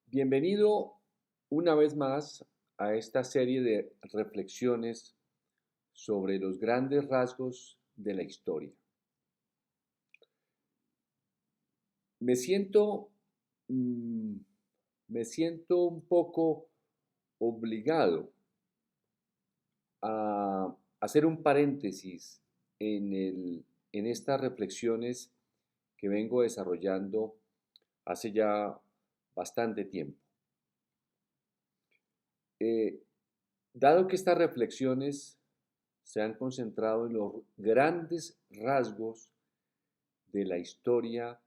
Bienvenido una vez más a esta serie de reflexiones sobre los grandes rasgos de la historia. Me siento, mm, me siento un poco obligado a hacer un paréntesis en estas reflexiones que vengo desarrollando hace ya bastante tiempo. Eh, Dado que estas reflexiones se han concentrado en los grandes rasgos de la historia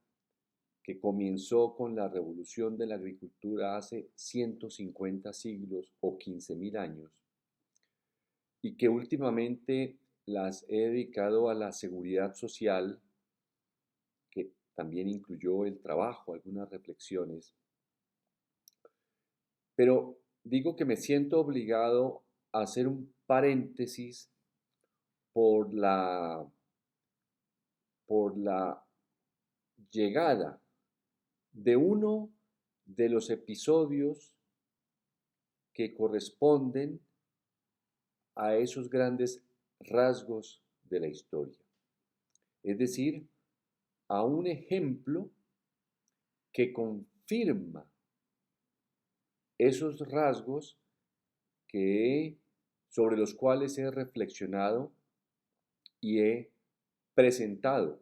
que comenzó con la revolución de la agricultura hace 150 siglos o 15.000 años y que últimamente las he dedicado a la seguridad social, que también incluyó el trabajo, algunas reflexiones, pero digo que me siento obligado a hacer un paréntesis por la llegada de uno de los episodios que corresponden a esos grandes rasgos de la historia. Es decir, a un ejemplo que confirma esos rasgos sobre los cuales he reflexionado y he presentado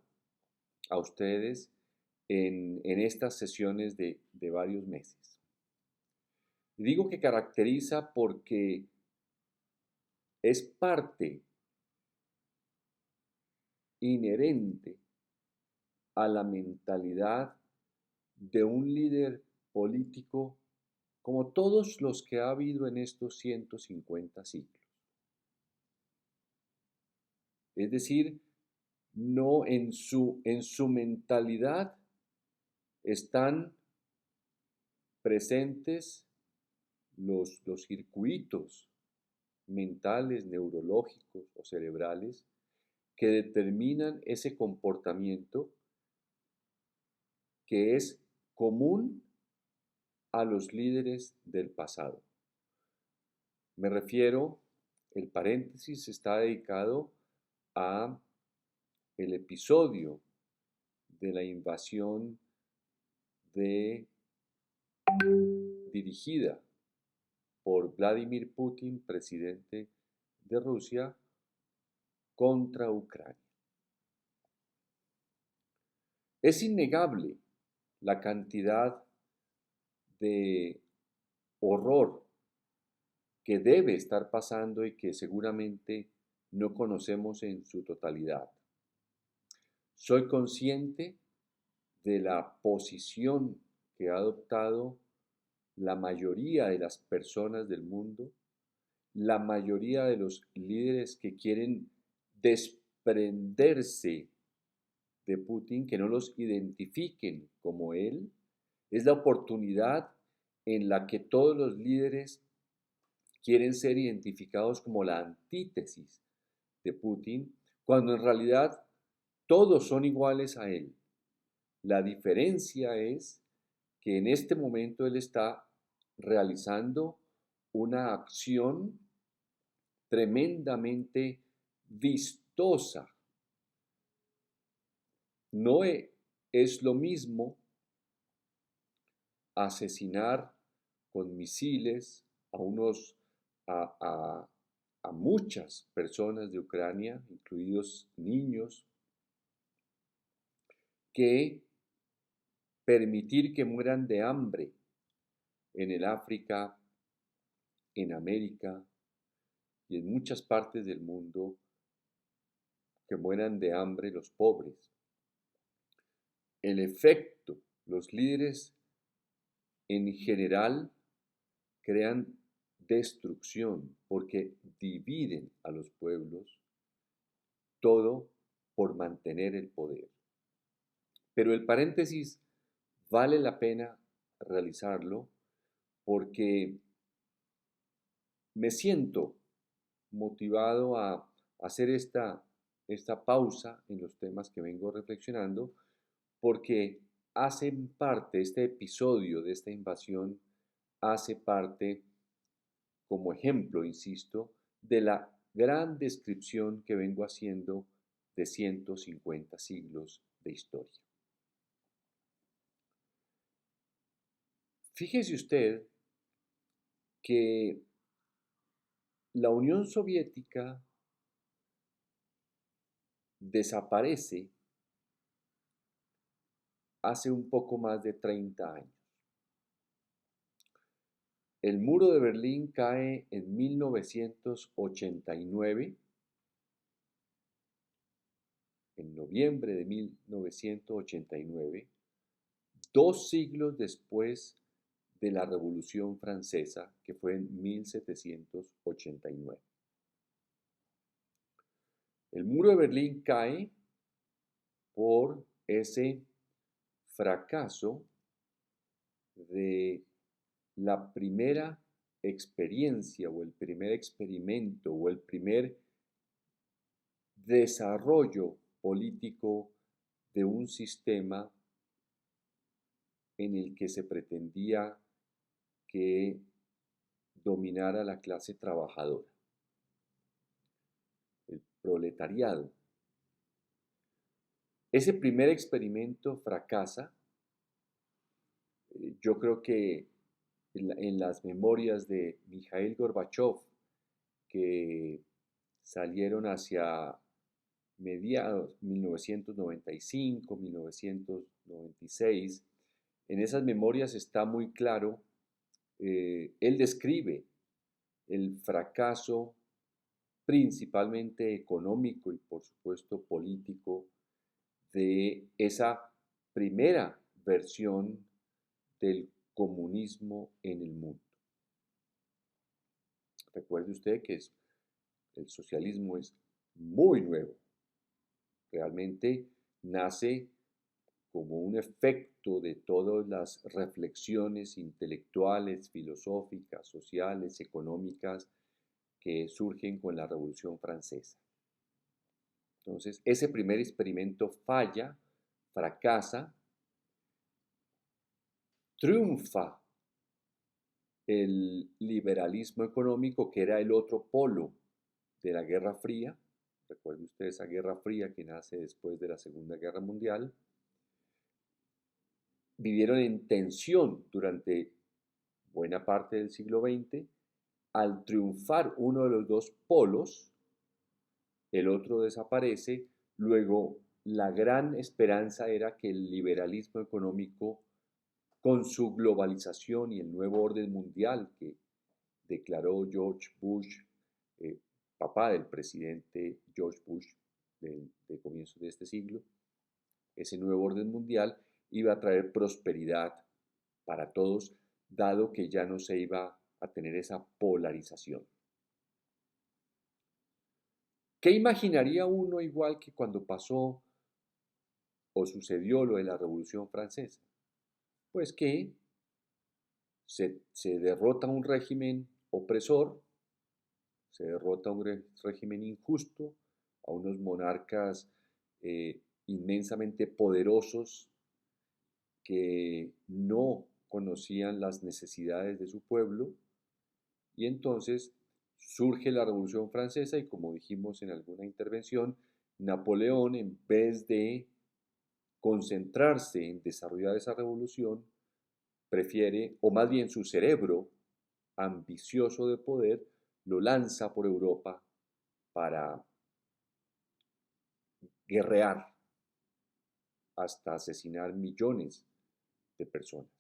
a ustedes en estas sesiones de varios meses. Digo que caracteriza porque es parte inherente a la mentalidad de un líder político como todos los que ha habido en estos 150 siglos. Es decir, no en su mentalidad están presentes los circuitos mentales, neurológicos o cerebrales que determinan ese comportamiento que es común a los líderes del pasado. Me refiero, el paréntesis está dedicado a el episodio de la invasión de, dirigida por Vladimir Putin, presidente de Rusia, contra Ucrania. Es innegable la cantidad de horror que debe estar pasando y que seguramente no conocemos en su totalidad. Soy consciente de la posición que ha adoptado la mayoría de las personas del mundo, la mayoría de los líderes que quieren desprenderse de Putin, que no los identifiquen como él. Es la oportunidad en la que todos los líderes quieren ser identificados como la antítesis de Putin, cuando en realidad todos son iguales a él. La diferencia es que en este momento él está realizando una acción tremendamente vistosa. No es lo mismo asesinar con misiles a unos a, a, a muchas personas de Ucrania, incluidos niños, que permitir que mueran de hambre en el África, en América y en muchas partes del mundo, que mueran de hambre los pobres. El efecto, los líderes en general crean destrucción porque dividen a los pueblos, todo por mantener el poder. Pero el paréntesis vale la pena realizarlo porque me siento motivado a hacer esta pausa en los temas que vengo reflexionando porque hacen parte, este episodio de esta invasión hace parte, como ejemplo, insisto, de la gran descripción que vengo haciendo de 150 siglos de historia. Fíjese usted que la Unión Soviética desaparece hace un poco más de 30 años. El muro de Berlín cae en 1989, en noviembre de 1989, 2 siglos después de la Revolución Francesa, que fue en 1789. El muro de Berlín cae por ese fracaso de la primera experiencia o el primer experimento o el primer desarrollo político de un sistema en el que se pretendía que dominara la clase trabajadora, el proletariado. Ese primer experimento fracasa. Yo creo que en las memorias de Mikhail Gorbachev, que salieron hacia mediados 1995, 1996, en esas memorias está muy claro, él describe el fracaso principalmente económico y por supuesto político de esa primera versión del comunismo en el mundo. Recuerde usted que el socialismo es muy nuevo. Realmente nace como un efecto de todas las reflexiones intelectuales, filosóficas, sociales, económicas que surgen con la Revolución Francesa. Entonces, ese primer experimento falla, fracasa, triunfa el liberalismo económico, que era el otro polo de la Guerra Fría. Recuerde usted esa Guerra Fría que nace después de la Segunda Guerra Mundial. Vivieron en tensión durante buena parte del siglo XX. Al triunfar uno de los dos polos, el otro desaparece. Luego, la gran esperanza era que el liberalismo económico, con su globalización y el nuevo orden mundial que declaró George Bush, papá del presidente George Bush de comienzos de este siglo, ese nuevo orden mundial iba a traer prosperidad para todos, dado que ya no se iba a tener esa polarización. ¿Qué imaginaría uno igual que cuando pasó o sucedió lo de la Revolución Francesa? Pues que se derrota un régimen opresor, se derrota un régimen injusto, a unos monarcas inmensamente poderosos que no conocían las necesidades de su pueblo, y entonces surge la Revolución Francesa y, como dijimos en alguna intervención, Napoleón, en vez de concentrarse en desarrollar esa revolución, prefiere, o más bien su cerebro ambicioso de poder, lo lanza por Europa para guerrear hasta asesinar millones de personas.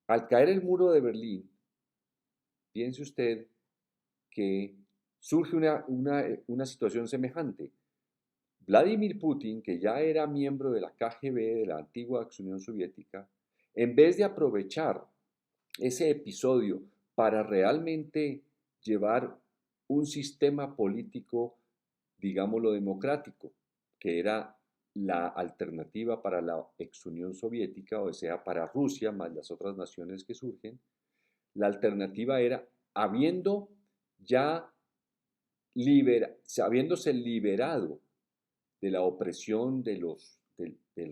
Al caer el muro de Berlín, piense usted que surge una situación semejante. Vladimir Putin, que ya era miembro de la KGB, de la antigua ex Unión Soviética, en vez de aprovechar ese episodio para realmente llevar un sistema político, digámoslo, democrático, que era la alternativa para la ex Unión Soviética, o sea, para Rusia más las otras naciones que surgen, la alternativa era, habiéndose liberado de la opresión del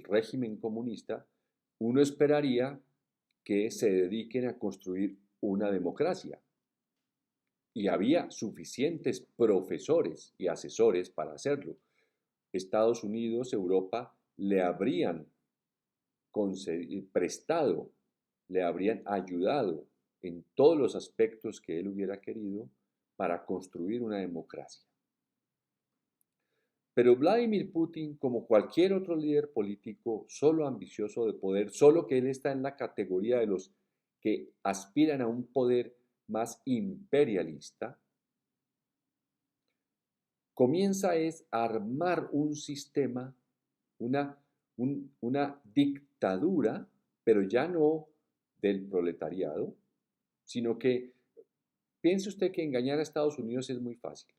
régimen comunista, uno esperaría que se dediquen a construir una democracia. Y había suficientes profesores y asesores para hacerlo. Estados Unidos, Europa, le habrían prestado, le habrían ayudado en todos los aspectos que él hubiera querido para construir una democracia. Pero Vladimir Putin, como cualquier otro líder político, solo ambicioso de poder, solo que él está en la categoría de los que aspiran a un poder más imperialista, comienza es a armar un sistema, una, una dictadura, pero ya no del proletariado, sino que piense usted que engañar a Estados Unidos es muy fácil.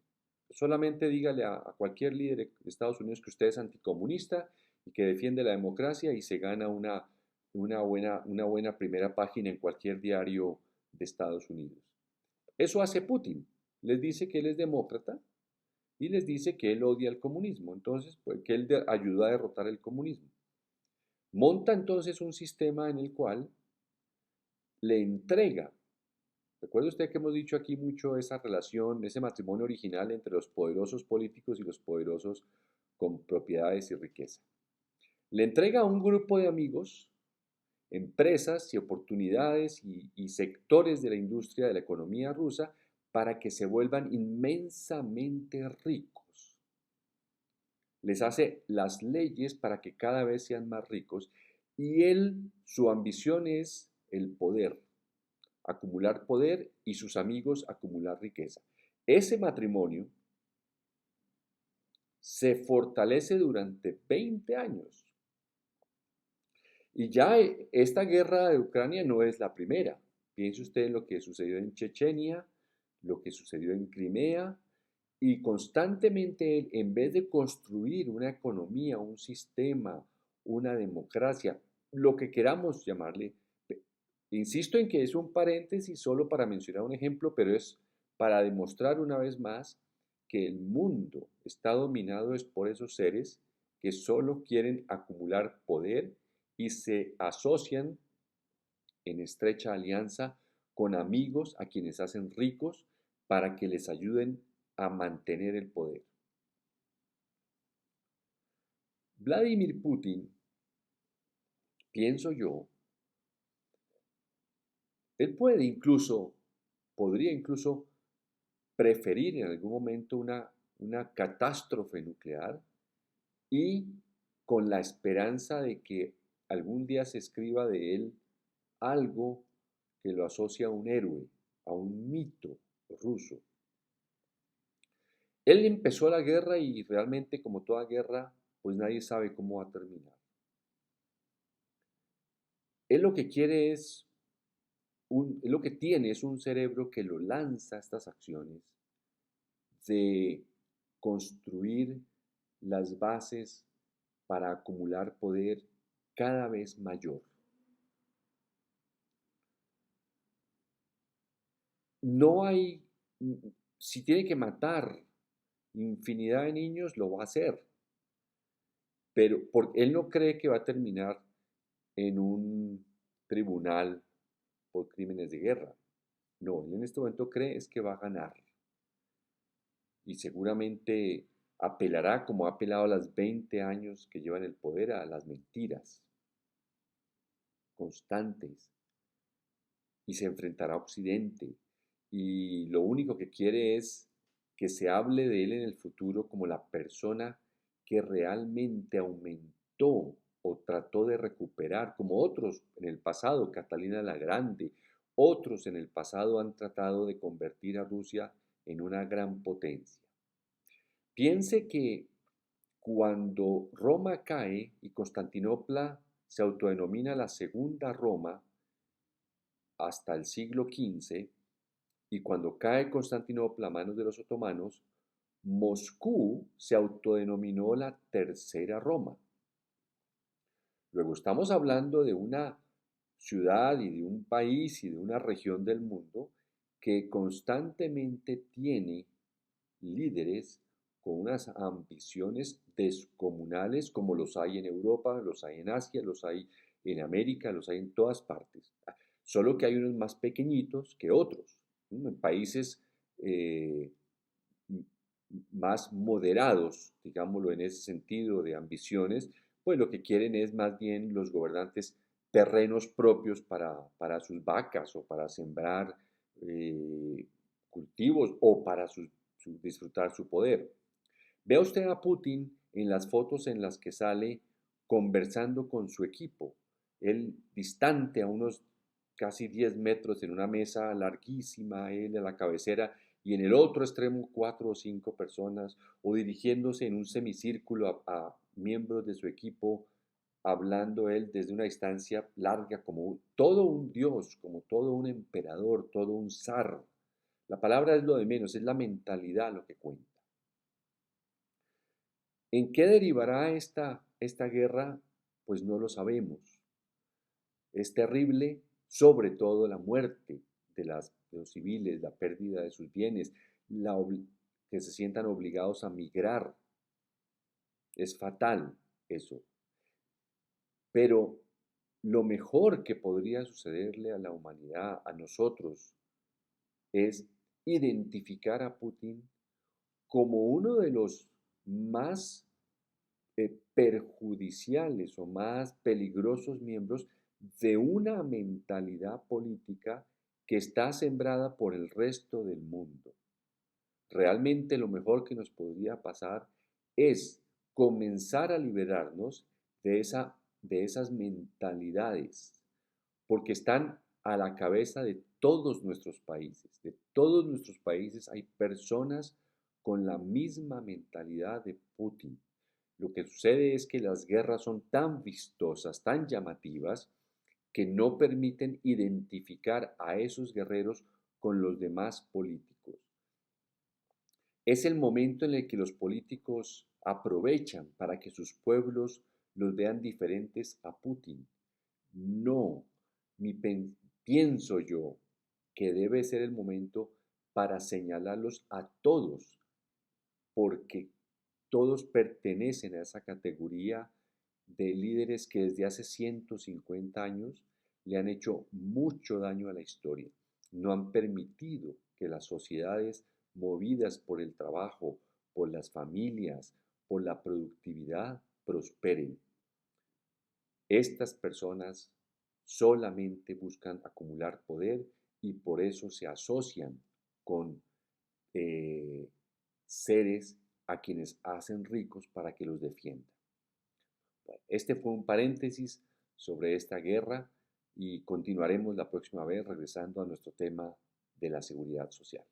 Solamente dígale a cualquier líder de Estados Unidos que usted es anticomunista y que defiende la democracia y se gana una buena primera página en cualquier diario de Estados Unidos. Eso hace Putin. Les dice que él es demócrata y les dice que él odia el comunismo. Entonces, pues, que él ayuda a derrotar el comunismo. Monta entonces un sistema en el cual le entrega. Recuerde usted que hemos dicho aquí mucho esa relación, ese matrimonio original entre los poderosos políticos y los poderosos con propiedades y riqueza. Le entrega a un grupo de amigos, empresas y oportunidades y sectores de la industria de la economía rusa para que se vuelvan inmensamente ricos. Les hace las leyes para que cada vez sean más ricos y su ambición es el poder, acumular poder y sus amigos acumular riqueza. Ese matrimonio se fortalece durante 20 años. Y ya esta guerra de Ucrania no es la primera. Piense usted en lo que sucedió en Chechenia, lo que sucedió en Crimea, y constantemente él, en vez de construir una economía, un sistema, una democracia, lo que queramos llamarle, insisto en que es un paréntesis solo para mencionar un ejemplo, pero es para demostrar una vez más que el mundo está dominado es por esos seres que solo quieren acumular poder y se asocian en estrecha alianza con amigos a quienes hacen ricos para que les ayuden a mantener el poder. Vladimir Putin, pienso yo, él podría incluso preferir en algún momento una catástrofe nuclear y con la esperanza de que algún día se escriba de él algo que lo asocia a un héroe, a un mito ruso. Él empezó la guerra y realmente, como toda guerra, pues nadie sabe cómo va a terminar. Él lo que quiere él lo que tiene es un cerebro que lo lanza a estas acciones de construir las bases para acumular poder cada vez mayor. No hay, si tiene que matar infinidad de niños, lo va a hacer, pero él no cree que va a terminar en un tribunal por crímenes de guerra. No, él en este momento cree es que va a ganar y seguramente apelará, como ha apelado a los 20 años que lleva en el poder, a las mentiras constantes y se enfrentará a Occidente. Y lo único que quiere es que se hable de él en el futuro como la persona que realmente aumentó o trató de recuperar, como otros en el pasado, Catalina la Grande, otros en el pasado han tratado de convertir a Rusia en una gran potencia. Piense que cuando Roma cae y Constantinopla se autodenomina la Segunda Roma hasta el siglo XV, y cuando cae Constantinopla a manos de los otomanos, Moscú se autodenominó la Tercera Roma. Luego estamos hablando de una ciudad y de un país y de una región del mundo que constantemente tiene líderes con unas ambiciones descomunales como los hay en Europa, los hay en Asia, los hay en América, los hay en todas partes. Solo que hay unos más pequeñitos que otros. En países eh, más moderados, digámoslo en ese sentido de ambiciones, pues lo que quieren es más bien los gobernantes terrenos propios para sus vacas o para sembrar cultivos o para disfrutar su poder. Vea usted a Putin en las fotos en las que sale conversando con su equipo, él distante a unos casi 10 metros en una mesa larguísima, él a la cabecera, y en el otro extremo 4 o 5 personas, o dirigiéndose en un semicírculo a miembros de su equipo, hablando él desde una distancia larga como todo un dios, como todo un emperador, todo un zar. La palabra es lo de menos, es la mentalidad lo que cuenta. ¿En qué derivará esta guerra? Pues no lo sabemos. Es terrible, sobre todo la muerte de los civiles, la pérdida de sus bienes, que se sientan obligados a migrar. Es fatal eso. Pero lo mejor que podría sucederle a la humanidad, a nosotros, es identificar a Putin como uno de los más perjudiciales o más peligrosos miembros de una mentalidad política que está sembrada por el resto del mundo. Realmente lo mejor que nos podría pasar es comenzar a liberarnos de esas mentalidades, porque están a la cabeza de todos nuestros países. De todos nuestros países hay personas con la misma mentalidad de Putin. Lo que sucede es que las guerras son tan vistosas, tan llamativas, que no permiten identificar a esos guerreros con los demás políticos. Es el momento en el que los políticos aprovechan para que sus pueblos los vean diferentes a Putin. No, pienso yo que debe ser el momento para señalarlos a todos, porque todos pertenecen a esa categoría de líderes que desde hace 150 años le han hecho mucho daño a la historia. No han permitido que las sociedades movidas por el trabajo, por las familias, por la productividad, prosperen. Estas personas solamente buscan acumular poder y por eso se asocian con eh, seres a quienes hacen ricos para que los defiendan. Bueno, este fue un paréntesis sobre esta guerra y continuaremos la próxima vez regresando a nuestro tema de la seguridad social.